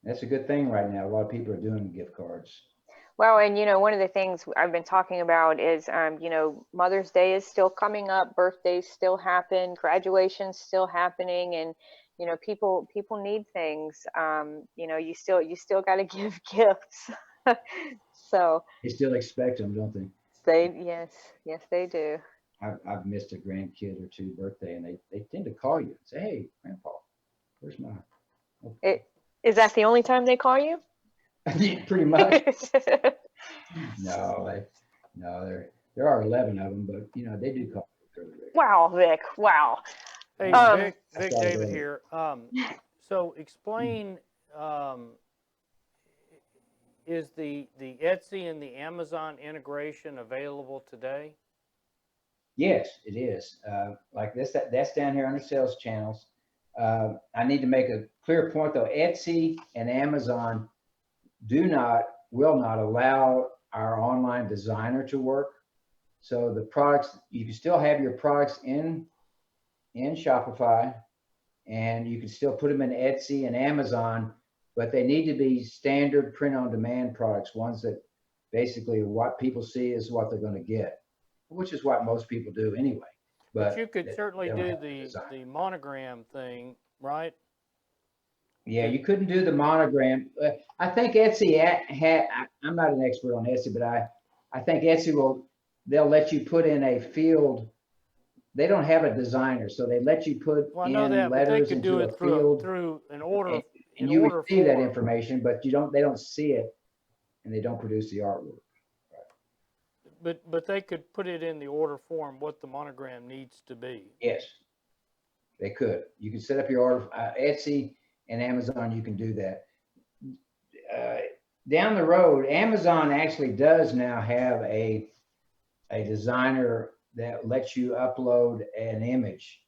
That's a good thing right now. A lot of people are doing gift cards. Well, and one of the things I've been talking about is, Mother's Day is still coming up, birthdays still happen, graduation's still happening, and people need things. You still got to give gifts. So They still expect them, don't they? yes, they do. I've missed a grandkid or two birthday, and they tend to call you and say, "Hey, Grandpa, where's my?" Is that the only time they call you? Pretty much. No, there are 11 of them, but they do call me fairly regularly. Wow, Vic. Wow. Hey, Vic, started David early. here. So explain, is the Etsy and the Amazon integration available today? Yes, it is. Like this, that's down here under sales channels. I need to make a clear point though. Etsy and Amazon will not allow our online designer to work. So the products, you can still have your products in Shopify, and you can still put them in Etsy and Amazon, but they need to be standard print-on-demand products, ones that basically what people see is what they're going to get, which is what most people do anyway. But you could certainly do the monogram thing, right? Yeah, you couldn't do the monogram. I think Etsy I'm not an expert on Etsy, but I think Etsy they'll let you put in a field. They don't have a designer, so they let you put in letters into a field through an order. And you receive that information, but they don't see it, and they don't produce the artwork. But they could put it in the order form what the monogram needs to be. Yes, they could. You can set up your order. Etsy and Amazon, you can do that. Down the road, Amazon actually does now have a designer that lets you upload an image.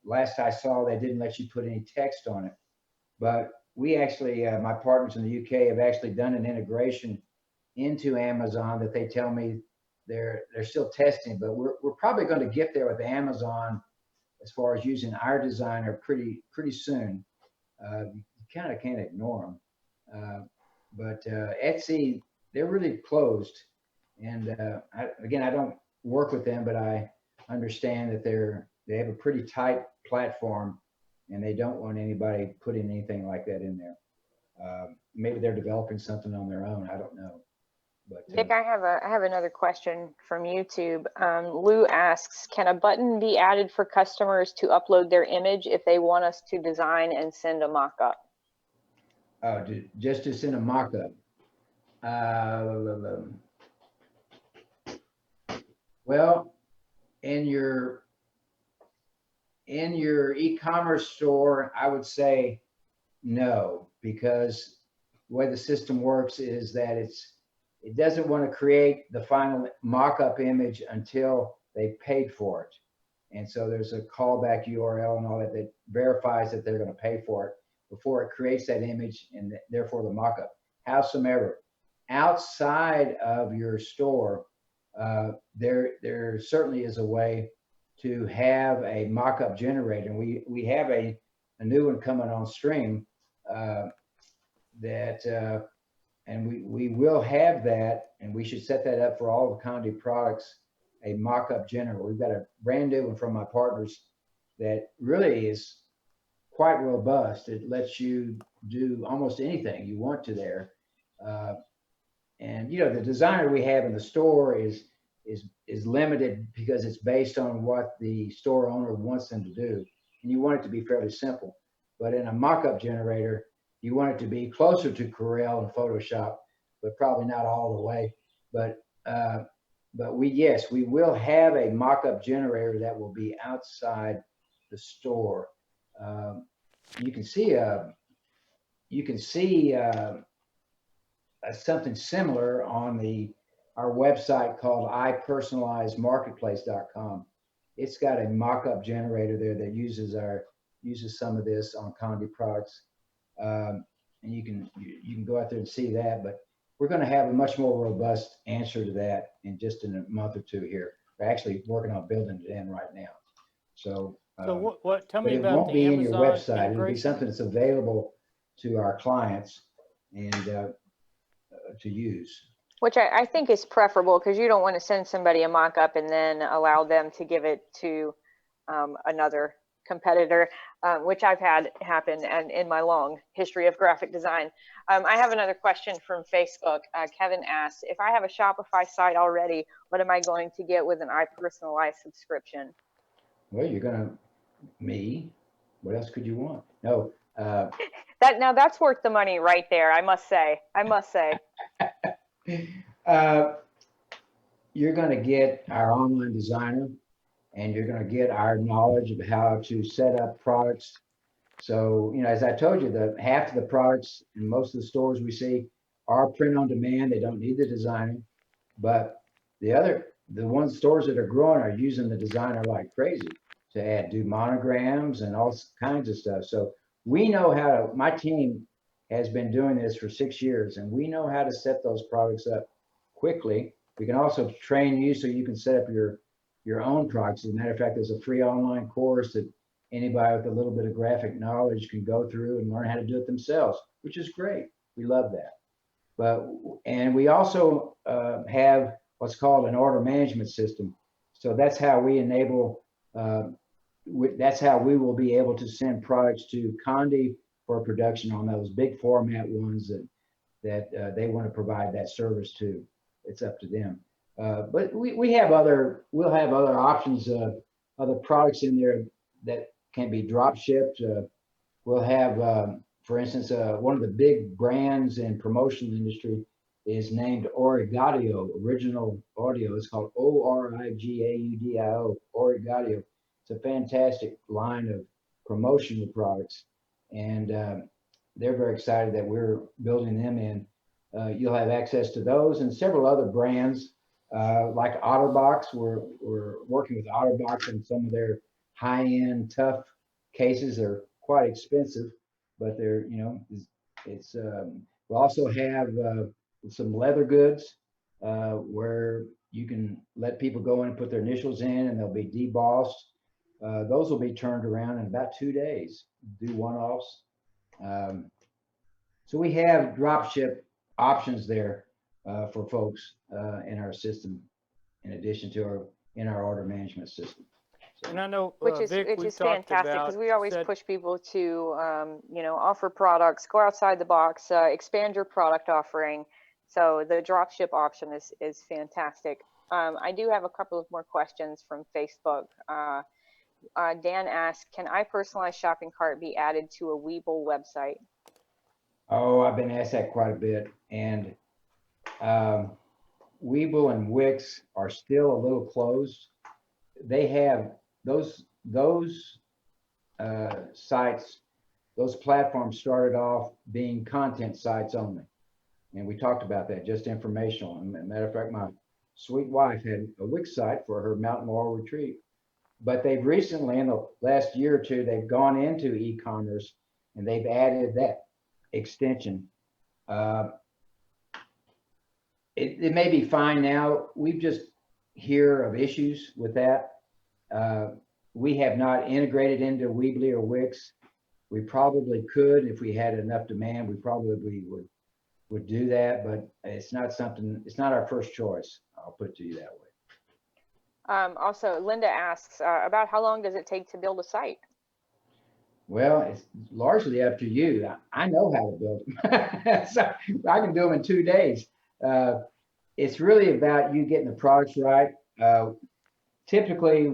Last I saw, they didn't let you put any text on it. But we actually, my partners in the UK have actually done an integration into Amazon that they tell me they're still testing, but we're probably going to get there with Amazon as far as using our designer pretty soon. You kind of can't ignore them. But Etsy, they're really closed. And I don't work with them, but I understand that they have a pretty tight platform, and they don't want anybody putting anything like that in there. Maybe they're developing something on their own. I don't know. But Vic, I have another question from YouTube. Lou asks, can a button be added for customers to upload their image if they want us to design and send a mock-up? Just to send a mock-up. Well, in your e-commerce store, I would say no, because the way the system works is that it doesn't want to create the final mock-up image until they paid for it. And so there's a callback URL and all that verifies that they're going to pay for it before it creates that image and therefore the mock-up. Howsoever, outside of your store, there certainly is a way to have a mock-up generator. And we have a new one coming on stream and we will have that, and we should set that up for all of Condé products, a mock-up generator. We've got a brand new one from my partners that really is quite robust. It lets you do almost anything you want to there. And the designer we have in the store is limited because it's based on what the store owner wants them to do, and you want it to be fairly simple. But in a mock-up generator, you want it to be closer to Corel and Photoshop, but probably not all the way. But we will have a mock-up generator that will be outside the store. You can see something similar on our website called iPersonalyze marketplace.com. it's got a mock-up generator there that uses some of this on Condé products. And you can go out there and see that, but we're going to have a much more robust answer to that in just in a month or two here. We're actually working on building it in right now. So, So what tell but me it about won't the be in your Amazon website. It'll be integration? something that's available to our clients and to use. Which I think is preferable, because you don't want to send somebody a mock-up and then allow them to give it to another competitor, which I've had happen and in my long history of graphic design. I have another question from Facebook. Kevin asks, if I have a Shopify site already, what am I going to get with an iPersonalyze subscription? Well, you're going to me. What else could you want? No. That's worth the money right there. I must say. You're going to get our online designer, and you're going to get our knowledge of how to set up products. So, as I told you, the half of the products in most of the stores we see are print on demand. They don't need the designer, but the ones stores that are growing are using the designer like crazy to do monograms and all kinds of stuff. So we know how to, my team has been doing this for 6 years, and we know how to set those products up quickly. We can also train you so you can set up your own products. As a matter of fact, there's a free online course that anybody with a little bit of graphic knowledge can go through and learn how to do it themselves, which is great. We love that. And we also have what's called an order management system. So that's how we enable, that's how we will be able to send products to Condé for production on those big format ones that they want to provide that service to. It's up to them. But we'll have other options, other products in there that can be drop shipped. We'll have, for instance, one of the big brands in promotional industry is named Origadio, Original Audio. It's called Origaudio, Origadio. It's a fantastic line of promotional products, and they're very excited that we're building them in. You'll have access to those and several other brands like OtterBox. We're working with OtterBox on some of their high-end, tough cases. They're quite expensive, but they're, it's. We also have some leather goods where you can let people go in and put their initials in, and they'll be debossed. Those will be turned around in about 2 days. Do one-offs. So we have drop ship options there for folks in our system, in addition to our order management system. And I know, Which is Vic, we fantastic, talked because about, we always said, push people to offer products, go outside the box, expand your product offering. So the drop ship option is fantastic. I do have a couple of more questions from Facebook. Dan asked, can iPersonalyze shopping cart be added to a Webull website? Oh, I've been asked that quite a bit, and Webull and Wix are still a little closed. They have those sites, those platforms started off being content sites only, and we talked about that, just informational. And as a matter of fact, my sweet wife had a Wix site for her mountain laurel retreat, but they've recently, in the last year or two, they've gone into e-commerce and they've added that extension. It may be fine now. We've just hear of issues with that. We have not integrated into Weebly or Wix. We probably could if we had enough demand. We probably would do that, but it's not something. It's not our first choice. I'll put it to you that way. Also, Linda asks about how long does it take to build a site? Well, it's largely up to you. I know how to build them, so I can do them in 2 days. It's really about you getting the products right. Typically,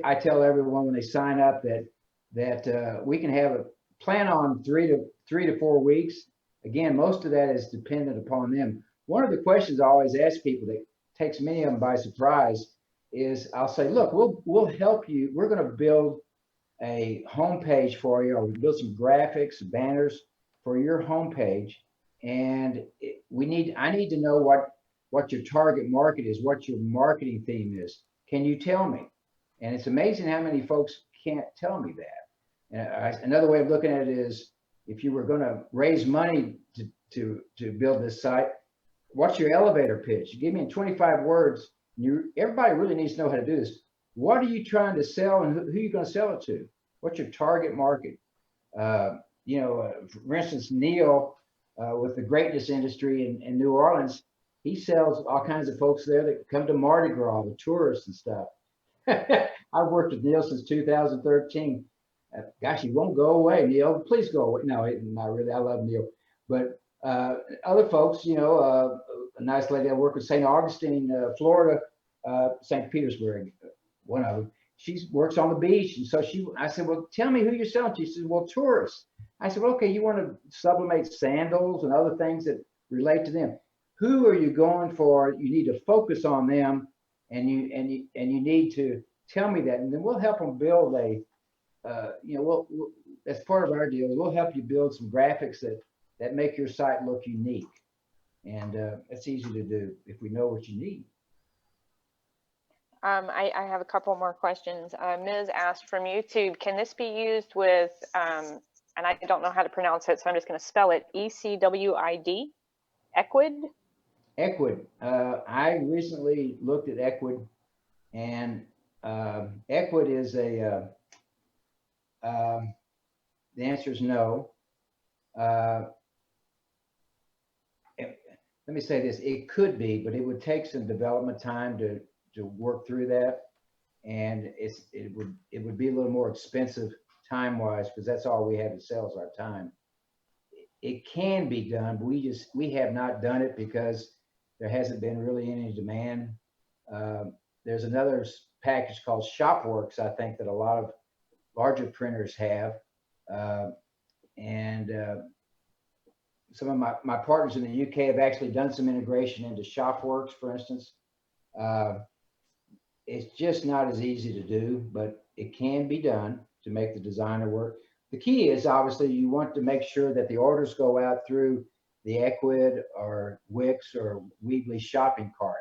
I tell everyone when they sign up that we can have a plan on 3 to 4 weeks. Again, most of that is dependent upon them. One of the questions I always ask people that takes many of them by surprise is I'll say, look, we'll help you. We're going to build a homepage for you, or we build some graphics, banners for your homepage, and I need to know what your target market is, what your marketing theme is. Can you tell me? And it's amazing how many folks can't tell me that. And another way of looking at it is, if you were going to raise money to build this site, what's your elevator pitch? You give me in 25 words. Everybody really needs to know how to do this. What are you trying to sell, and who are you going to sell it to? What's your target market? For instance, Neil, with the greatness industry in New Orleans, he sells all kinds of folks there that come to Mardi Gras, the tourists and stuff. I've worked with Neil since 2013. Gosh, he won't go away, Neil. Please go away. No, not really. I love Neil. But other folks, a nice lady I work with, St. Augustine, Florida, St. Petersburg, one of them. She works on the beach. And so I said, well, tell me who you're selling to. She said, well, tourists. I said, well, okay, you want to sublimate sandals and other things that relate to them. Who are you going for? You need to focus on them, and you need to tell me that, and then we'll help them build we'll as part of our deal, we'll help you build some graphics that make your site look unique, and it's easy to do if we know what you need. I have a couple more questions. Ms. asked from YouTube, can this be used with, and I don't know how to pronounce it, so I'm just going to spell it, ECWID, Equid? Equid. I recently looked at Equid, and Equid is the answer is no. Let me say this, it could be, but it would take some development time to work through that, and it would be a little more expensive time-wise, because that's all we have to sell is our time. It can be done, but we have not done it because there hasn't been really any demand. There's another package called Shopworks, I think, that a lot of larger printers have, and some of my partners in the UK have actually done some integration into Shopworks, for instance. It's just not as easy to do, but it can be done to make the designer work. The key is, obviously, you want to make sure that the orders go out through the Equid or Wix or Weebly shopping cart.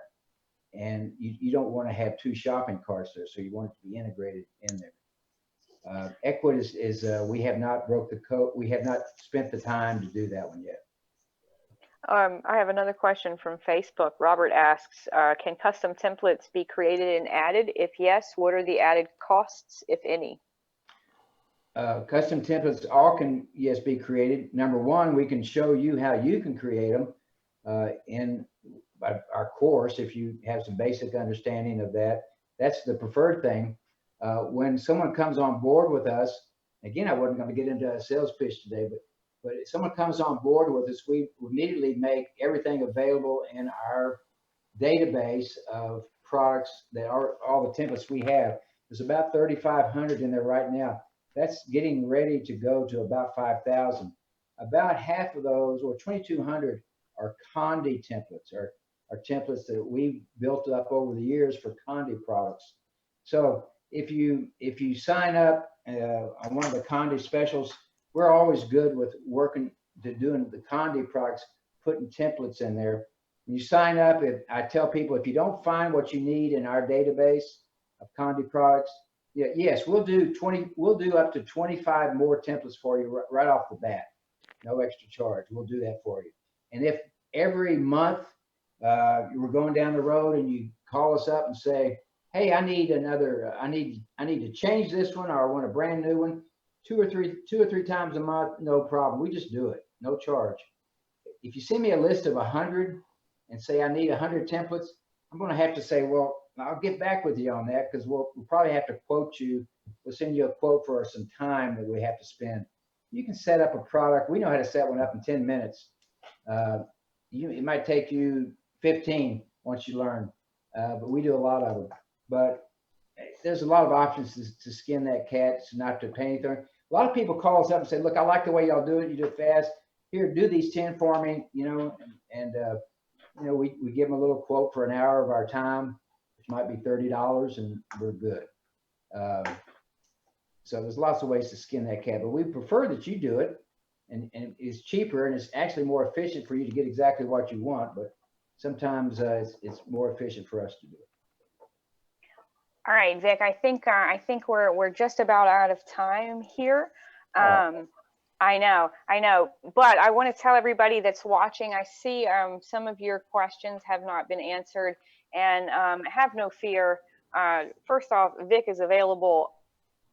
And you don't want to have two shopping carts there, so you want it to be integrated in there. Equid is we have not broke the code. We have not spent the time to do that one yet. I have another question from Facebook. Robert asks, can custom templates be created and added? If yes, what are the added costs, if any? Custom templates all can, yes, be created. Number one, we can show you how you can create them in our course. If you have some basic understanding of that, that's the preferred thing. When someone comes on board with us, again, I wasn't going to get into a sales pitch today, but if someone comes on board with us, we immediately make everything available in our database of products that are all the templates we have. There's about 3,500 in there right now. That's getting ready to go to about 5,000. About half of those, or 2,200, are Condé templates, or templates that we've built up over the years for Condé products. So if you sign up on one of the Condé specials, we're always good with working to doing the Condé products, putting templates in there. When you sign up, I tell people, if you don't find what you need in our database of Condé products, yes, we'll do up to 25 more templates for you right off the bat, no extra charge. We'll do that for you. And if every month we're going down the road and you call us up and say, hey, I need to change this one, or I want a brand new one, two or three times a month, no problem. We just do it, no charge. If you send me a list of 100 and say I need 100 templates, I'm going to have to say, well, I'll get back with you on that, because we'll probably have to quote you. We'll send you a quote for some time that we have to spend. You can set up a product. We know how to set one up in 10 minutes. It might take you 15 once you learn, but we do a lot of them. But there's a lot of options to skin that cat, not to pay anything. A lot of people call us up and say, look, I like the way y'all do it. You do it fast. Here, do these 10 for me, and we give them a little quote for an hour of our time, which might be $30, and we're good. So there's lots of ways to skin that cat, but we prefer that you do it, and it's cheaper, and it's actually more efficient for you to get exactly what you want, but sometimes it's more efficient for us to do it. All right, Vic, I think we're just about out of time here. I know, but I want to tell everybody that's watching, I see some of your questions have not been answered, and have no fear. First off, Vic is available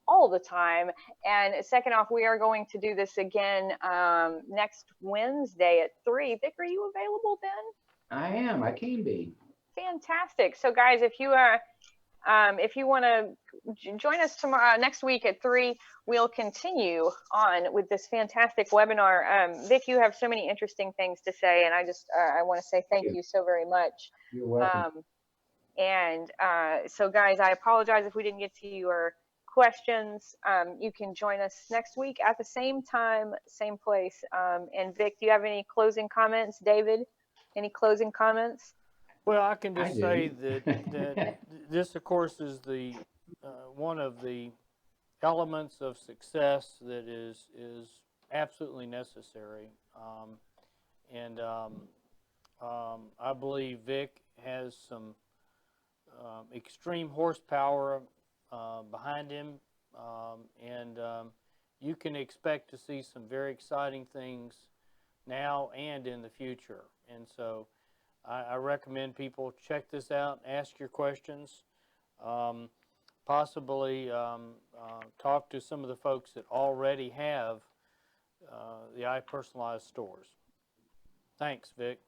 all the time, and second off, we are going to do this again next Wednesday at 3. Vic, are you available then? I am. I can be. Fantastic. So guys, if you want to join us tomorrow, next week at 3, we'll continue on with this fantastic webinar. Vic, you have so many interesting things to say, and I want to say thank you so very much. You're welcome. So guys, I apologize if we didn't get to your questions. You can join us next week at the same time, same place. And Vic, do you have any closing comments? David, any closing comments? Well, I can just say do. that this, of course, is the one of the elements of success that is absolutely necessary. I believe Vic has some extreme horsepower behind him, you can expect to see some very exciting things now and in the future. And so I recommend people check this out, ask your questions, possibly talk to some of the folks that already have the iPersonalyze stores. Thanks, Vic.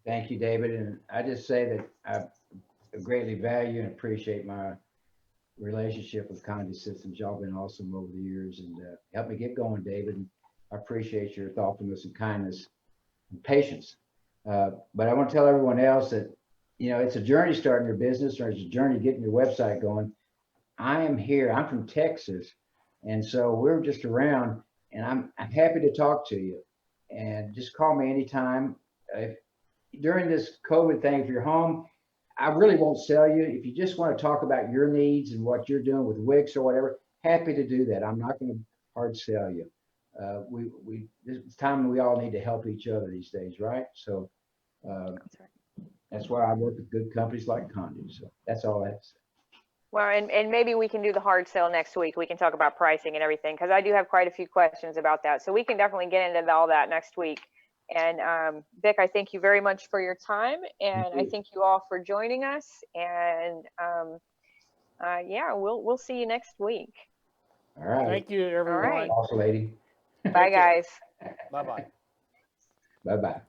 Thank you, David. And I just say that I greatly value and appreciate my relationship with Condé Systems. Y'all been awesome over the years, and help me get going, David. And I appreciate your thoughtfulness and kindness and patience. But I want to tell everyone else that, you know, it's a journey starting your business, or it's a journey getting your website going. I am here. I'm from Texas, and so we're just around, and I'm happy to talk to you. And just call me anytime. During this COVID thing, if you're home, I really won't sell you. If you just want to talk about your needs and what you're doing with Wix or whatever, happy to do that. I'm not going to hard sell you. It's time we all need to help each other these days, right? So that's why I work with good companies like Condé. So that's all I have to say. Well, and maybe we can do the hard sell next week. We can talk about pricing and everything, because I do have quite a few questions about that. So we can definitely get into all that next week. And Vic, I thank you very much for your time, and I thank you all for joining us. And yeah, we'll see you next week. All right. Thank you, everyone. All right. Awesome, lady. Bye, guys. Bye-bye. Bye-bye.